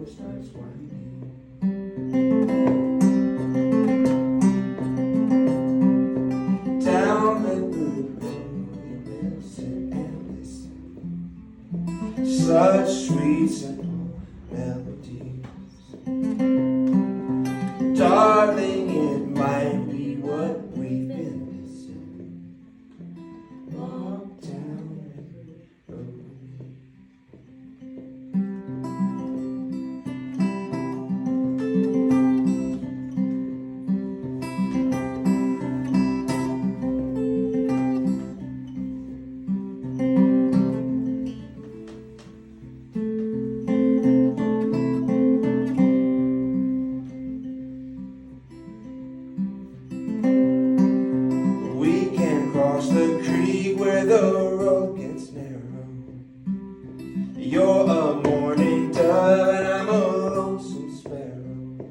road starts winding. Down Redwood Road we will sit and listen. Such sweet simple melodies. Darling, it might be what we've been missing. Walk down Redwood Road. Cross the creek where the road gets narrow. You're a mourning dove and I'm a lonesome sparrow.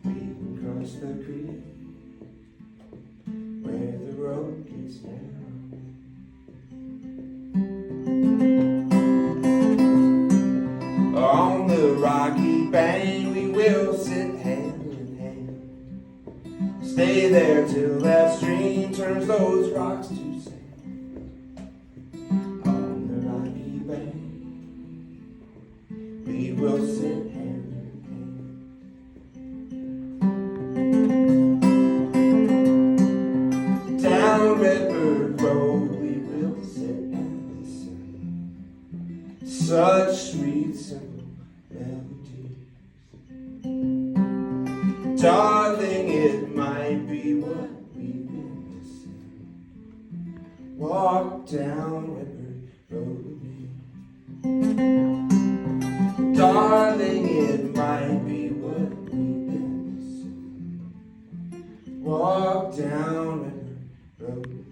We can cross the creek where the road gets narrow. On the rocky bank we will sit hand in hand. Stay there till that stream turns those rocks to sand. On the rocky bank, we will sit hand in hand. Down Redwood Road, we will sit and listen. Such sweet, simple melodies. Darling, it might be what we've been missing. Walk down Redwood Road with me. Darling, it might be what we've been missing. Walk down Redwood Road with me.